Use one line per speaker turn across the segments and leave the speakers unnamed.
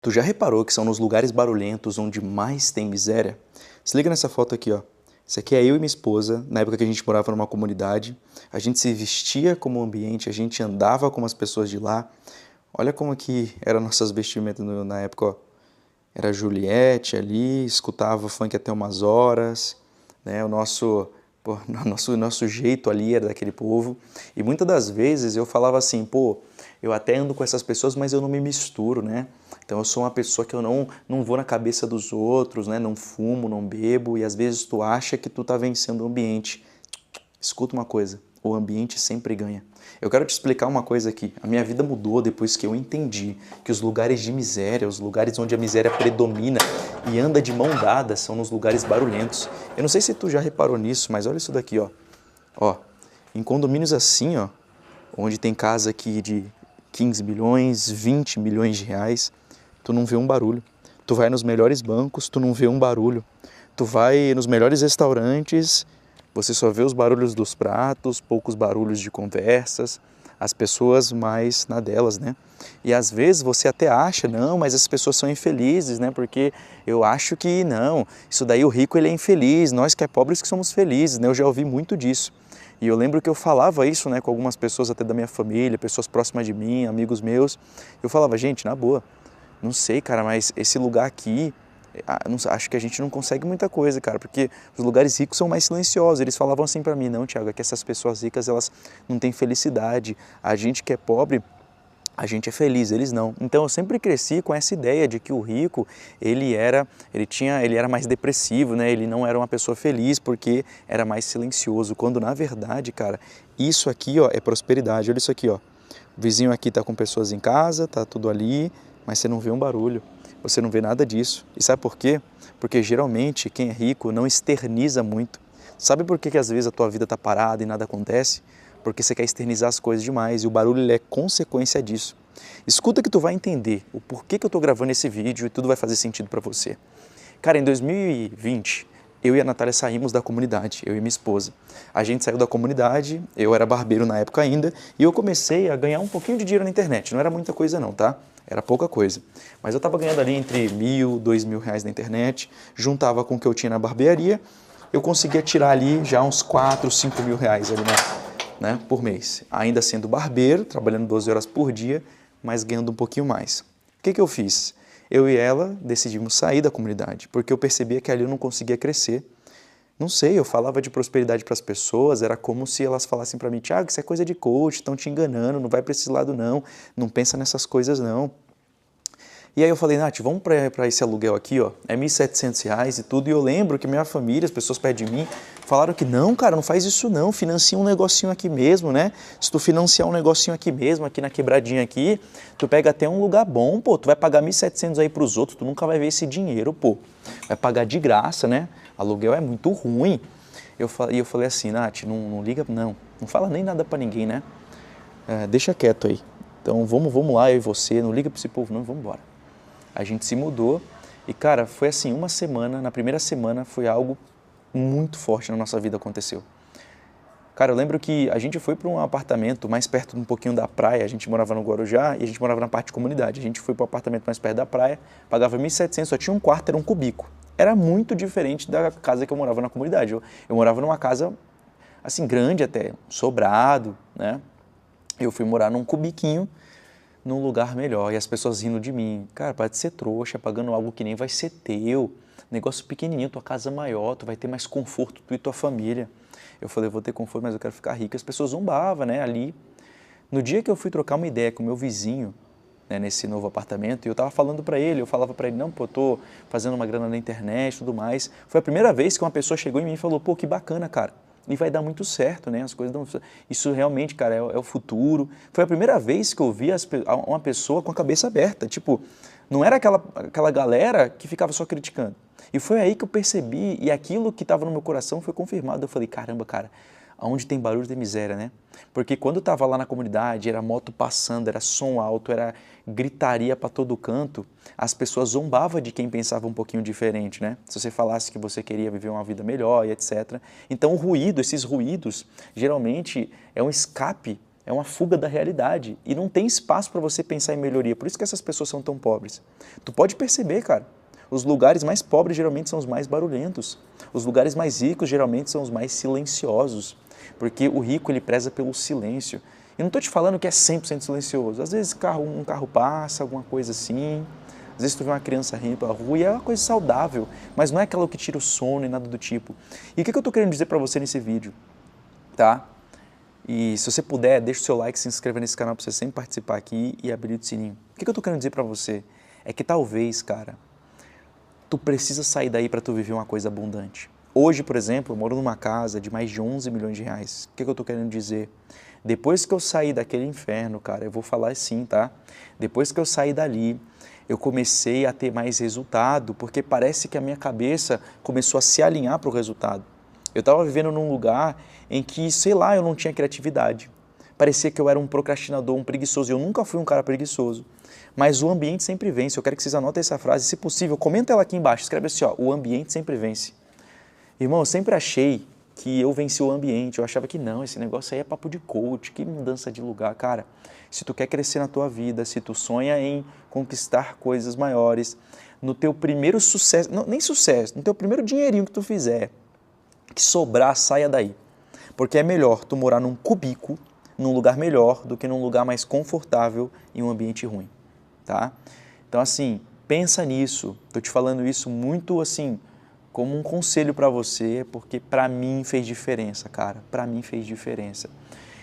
Tu já reparou que são nos lugares barulhentos onde mais tem miséria? Se liga nessa foto aqui, ó. Isso aqui é eu e minha esposa, na época que a gente morava numa comunidade. A gente se vestia como o ambiente, a gente andava como as pessoas de lá. Olha como que eram nossas vestimentas na época, ó. Era Juliette ali, escutava funk até umas horas, né? O nosso jeito ali era daquele povo. E muitas das vezes eu falava assim, pô, eu até ando com essas pessoas, mas eu não me misturo, né? Então eu sou uma pessoa que eu não vou na cabeça dos outros, né? Não fumo, não bebo, e às vezes tu acha que tu tá vencendo o ambiente. Escuta uma coisa, o ambiente sempre ganha. Eu quero te explicar uma coisa aqui. A minha vida mudou depois que eu entendi que os lugares de miséria, os lugares onde a miséria predomina e anda de mão dada, são nos lugares barulhentos. Eu não sei se tu já reparou nisso, mas olha isso daqui, ó. Ó, em condomínios assim, ó, onde tem casa aqui de 15 milhões, 20 milhões de reais, tu não vê um barulho. Tu vai nos melhores bancos, tu não vê um barulho. Tu vai nos melhores restaurantes, você só vê os barulhos dos pratos, poucos barulhos de conversas, as pessoas mais na delas, né? E às vezes você até acha, não, mas as pessoas são infelizes, né? Porque eu acho que não, isso daí o rico ele é infeliz, nós que é pobres que somos felizes, né? Eu já ouvi muito disso. E eu lembro que eu falava isso, né, com algumas pessoas até da minha família, pessoas próximas de mim, amigos meus. Eu falava, gente, na boa, não sei, cara, mas esse lugar aqui, acho que a gente não consegue muita coisa, cara, porque os lugares ricos são mais silenciosos. Eles falavam assim pra mim, não, Thiago, é que essas pessoas ricas, elas não têm felicidade. A gente que é pobre, a gente é feliz, eles não. Então eu sempre cresci com essa ideia de que o rico, ele era mais depressivo, né? Ele não era uma pessoa feliz porque era mais silencioso, quando na verdade, cara, isso aqui, ó, é prosperidade. Olha isso aqui, ó. O vizinho aqui tá com pessoas em casa, tá tudo ali, mas você não vê um barulho. Você não vê nada disso. E sabe por quê? Porque geralmente quem é rico não externiza muito. Sabe por que às vezes a tua vida está parada e nada acontece? Porque você quer externizar as coisas demais e o barulho ele é consequência disso. Escuta que tu vai entender o porquê que eu estou gravando esse vídeo e tudo vai fazer sentido para você. Cara, em 2020, eu e a Natália saímos da comunidade, eu e minha esposa. A gente saiu da comunidade, eu era barbeiro na época ainda, e eu comecei a ganhar um pouquinho de dinheiro na internet. Não era muita coisa não, tá? Era pouca coisa. Mas eu estava ganhando ali entre R$ 1.000, R$ 2.000 na internet, juntava com o que eu tinha na barbearia, eu conseguia tirar ali já uns 4, 5 mil reais ali, né, por mês. Ainda sendo barbeiro, trabalhando 12 horas por dia, mas ganhando um pouquinho mais. O que eu fiz? Eu e ela decidimos sair da comunidade, porque eu percebia que ali eu não conseguia crescer. Não sei, eu falava de prosperidade para as pessoas, era como se elas falassem para mim, Thiago, isso é coisa de coach, estão te enganando, não vai para esse lado não pensa nessas coisas não. E aí eu falei, Nath, vamos para esse aluguel aqui, ó, é R$ 1.700 e tudo, e eu lembro que minha família, as pessoas perto de mim, falaram que não, cara, não faz isso não, financia um negocinho aqui mesmo, né? Se tu financiar um negocinho aqui mesmo, aqui na quebradinha aqui, tu pega até um lugar bom, pô, tu vai pagar 1.700 aí pros outros, tu nunca vai ver esse dinheiro, pô, vai pagar de graça, né? Aluguel é muito ruim. E eu falei assim, Nath, não liga, não fala nem nada pra ninguém, né? Deixa quieto aí. Então vamos lá, eu e você, não liga pra esse povo não, vamos embora. A gente se mudou e, cara, foi assim, uma semana, na primeira semana foi algo muito forte na nossa vida aconteceu. Cara, eu lembro que a gente foi para um apartamento mais perto um pouquinho da praia, a gente morava no Guarujá e a gente morava na parte de comunidade. A gente foi para um apartamento mais perto da praia, pagava 1.700, só tinha um quarto, era um cubico. Era muito diferente da casa que eu morava na comunidade. Eu morava numa casa, assim, grande até, sobrado, né? Eu fui morar num cubiquinho, num lugar melhor, e as pessoas rindo de mim. Cara, para de ser trouxa, pagando algo que nem vai ser teu. Negócio pequenininho, tua casa maior, tu vai ter mais conforto, tu e tua família. Eu falei, eu vou ter conforto, mas eu quero ficar rico. As pessoas zombavam, né, ali. No dia que eu fui trocar uma ideia com o meu vizinho, né, nesse novo apartamento, e eu tava falando para ele, eu falava para ele, não, pô, eu tô fazendo uma grana na internet e tudo mais. Foi a primeira vez que uma pessoa chegou em mim e falou, pô, que bacana, cara. E vai dar muito certo, né? As coisas dão... Isso realmente, cara, é o futuro. Foi a primeira vez que eu vi uma pessoa com a cabeça aberta. Tipo, não era aquela galera que ficava só criticando. E foi aí que eu percebi, e aquilo que estava no meu coração foi confirmado. Eu falei, caramba, cara, onde tem barulho tem miséria, né? Porque quando eu estava lá na comunidade, era moto passando, era som alto, era gritaria para todo canto, as pessoas zombavam de quem pensava um pouquinho diferente, né? Se você falasse que você queria viver uma vida melhor e etc. Então o ruído, esses ruídos, geralmente é um escape É uma fuga da realidade e não tem espaço para você pensar em melhoria. Por isso que essas pessoas são tão pobres. Tu pode perceber, cara, os lugares mais pobres geralmente são os mais barulhentos. Os lugares mais ricos geralmente são os mais silenciosos, porque o rico ele preza pelo silêncio. E não estou te falando que é 100% silencioso. Às vezes um carro passa, alguma coisa assim. Às vezes tu vê uma criança rindo pela rua e é uma coisa saudável, mas não é aquela que tira o sono e nada do tipo. E o que eu estou querendo dizer para você nesse vídeo, tá? E se você puder, deixa o seu like, se inscreva nesse canal para você sempre participar aqui e habilite o sininho. O que eu tô querendo dizer para você é que talvez, cara, tu precisa sair daí para tu viver uma coisa abundante. Hoje, por exemplo, eu moro numa casa de mais de 11 milhões de reais. O que eu tô querendo dizer? Depois que eu saí daquele inferno, cara, eu vou falar assim, tá? Depois que eu saí dali, eu comecei a ter mais resultado, porque parece que a minha cabeça começou a se alinhar para o resultado. Eu estava vivendo num lugar em que, sei lá, eu não tinha criatividade. Parecia que eu era um procrastinador, um preguiçoso. Eu nunca fui um cara preguiçoso. Mas o ambiente sempre vence. Eu quero que vocês anotem essa frase. Se possível, comenta ela aqui embaixo. Escreve assim, ó, o ambiente sempre vence. Irmão, eu sempre achei que eu venci o ambiente. Eu achava que não, esse negócio aí é papo de coach, que mudança de lugar. Cara, se tu quer crescer na tua vida, se tu sonha em conquistar coisas maiores, no teu primeiro sucesso, não, nem sucesso, no teu primeiro dinheirinho que tu fizer, que sobrar, saia daí. Porque é melhor tu morar num cubículo, num lugar melhor, do que num lugar mais confortável em um ambiente ruim, tá? Então, assim, pensa nisso. Tô te falando isso muito, assim, como um conselho para você, porque para mim fez diferença, cara. Para mim fez diferença.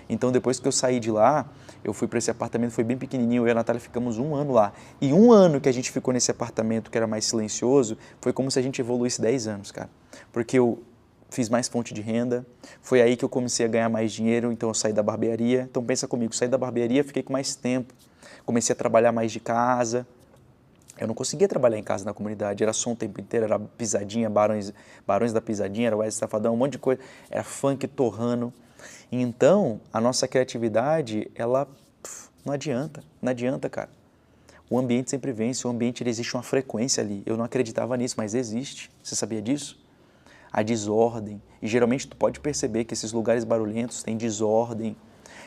Então, depois que eu saí de lá, eu fui para esse apartamento, foi bem pequenininho, eu e a Natália ficamos 1 ano lá. E 1 ano que a gente ficou nesse apartamento, que era mais silencioso, foi como se a gente evoluísse 10 anos, cara. Porque eu fiz mais fonte de renda, foi aí que eu comecei a ganhar mais dinheiro, então eu saí da barbearia. Então pensa comigo, saí da barbearia, fiquei com mais tempo, comecei a trabalhar mais de casa. Eu não conseguia trabalhar em casa na comunidade, era som o tempo inteiro, era pisadinha, barões da pisadinha, era Wesley Safadão, um monte de coisa, era funk torrando. Então, a nossa criatividade, ela não adianta, cara. O ambiente sempre vence, o ambiente existe uma frequência ali. Eu não acreditava nisso, mas existe. Você sabia disso? A desordem. E geralmente tu pode perceber que esses lugares barulhentos têm desordem,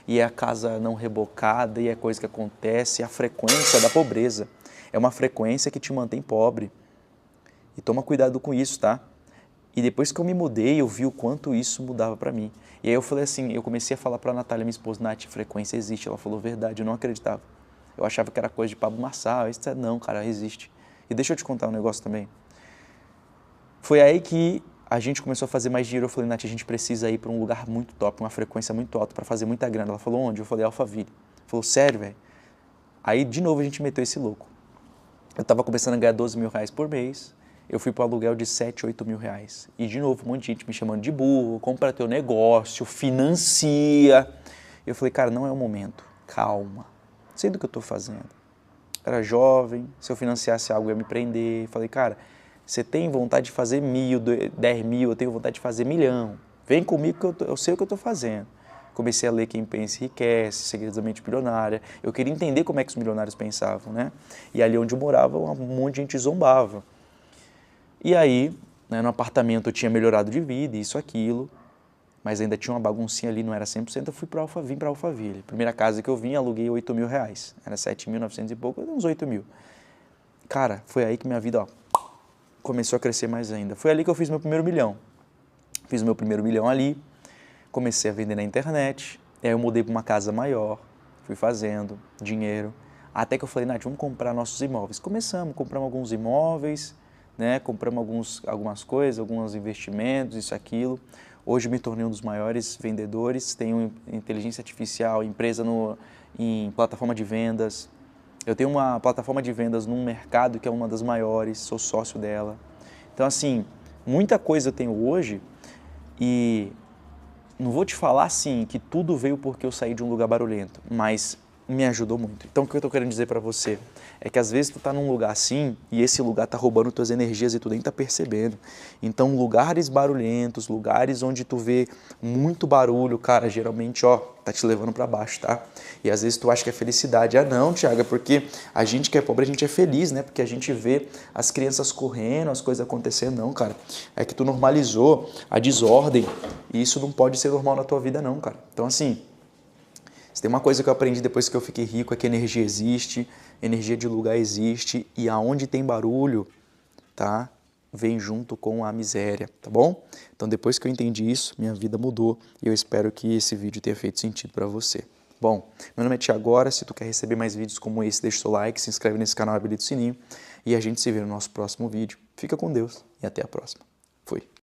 e é a casa não rebocada, e é coisa que acontece, é a frequência da pobreza. É uma frequência que te mantém pobre. E toma cuidado com isso, tá? E depois que eu me mudei, eu vi o quanto isso mudava pra mim. E aí eu falei assim, eu comecei a falar pra Natália, minha esposa, Nath, frequência existe. Ela falou, verdade, eu não acreditava. Eu achava que era coisa de Pablo Marçal. Não, cara, existe. E deixa eu te contar um negócio também. Foi aí que a gente começou a fazer mais dinheiro. Eu falei, Nath, a gente precisa ir para um lugar muito top, uma frequência muito alta para fazer muita grana. Ela falou, onde? Eu falei, Alphaville. Ela falou, sério, velho? Aí, de novo, a gente meteu esse louco. Eu estava começando a ganhar 12 mil reais por mês. Eu fui para o aluguel de 7, 8 mil reais. E, de novo, um monte de gente me chamando de burro, compra teu negócio, financia. Eu falei, cara, não é o momento. Calma. Sei do que eu estou fazendo. Eu era jovem, se eu financiasse algo, eu ia me prender. Falei, cara, você tem vontade de fazer 1.000, 10 mil, eu tenho vontade de fazer 1 milhão. Vem comigo que eu sei o que eu estou fazendo. Comecei a ler Quem Pensa Enriquece, Segredos da Mente Milionária. Eu queria entender como é que os milionários pensavam, né? E ali onde eu morava, um monte de gente zombava. E aí, né, no apartamento eu tinha melhorado de vida, isso, aquilo, mas ainda tinha uma baguncinha ali, não era 100%, eu vim para Alphaville. Primeira casa que eu vim, aluguei 8 mil reais. Era 7.900 e pouco, uns 8 mil. Cara, foi aí que minha vida, ó, começou a crescer mais ainda. Foi ali que eu fiz meu primeiro milhão. Fiz meu primeiro milhão ali, comecei a vender na internet, e aí eu mudei para uma casa maior, fui fazendo dinheiro, até que eu falei, Nath, vamos comprar nossos imóveis. Compramos alguns imóveis, né, compramos algumas coisas, alguns investimentos, isso, aquilo. Hoje me tornei um dos maiores vendedores, tenho inteligência artificial, empresa em plataforma de vendas. Eu tenho uma plataforma de vendas num mercado que é uma das maiores, sou sócio dela. Então, assim, muita coisa eu tenho hoje e não vou te falar, assim, que tudo veio porque eu saí de um lugar barulhento, mas me ajudou muito. Então, o que eu estou querendo dizer para você é que às vezes tu tá num lugar assim e esse lugar tá roubando tuas energias e tu nem tá percebendo. Então, lugares barulhentos, lugares onde tu vê muito barulho, cara, geralmente, ó, tá te levando para baixo, tá? E às vezes tu acha que é felicidade. Ah, não, Thiago, é porque a gente que é pobre, a gente é feliz, né? Porque a gente vê as crianças correndo, as coisas acontecendo. Não, cara. É que tu normalizou a desordem e isso não pode ser normal na tua vida, não, cara. Então, assim, Se tem uma coisa que eu aprendi depois que eu fiquei rico é que energia existe, energia de lugar existe e aonde tem barulho, tá? Vem junto com a miséria, tá bom? Então depois que eu entendi isso, minha vida mudou e eu espero que esse vídeo tenha feito sentido para você. Bom, meu nome é Tiagora, se tu quer receber mais vídeos como esse, deixa o seu like, se inscreve nesse canal e habilita o sininho e a gente se vê no nosso próximo vídeo. Fica com Deus e até a próxima. Fui.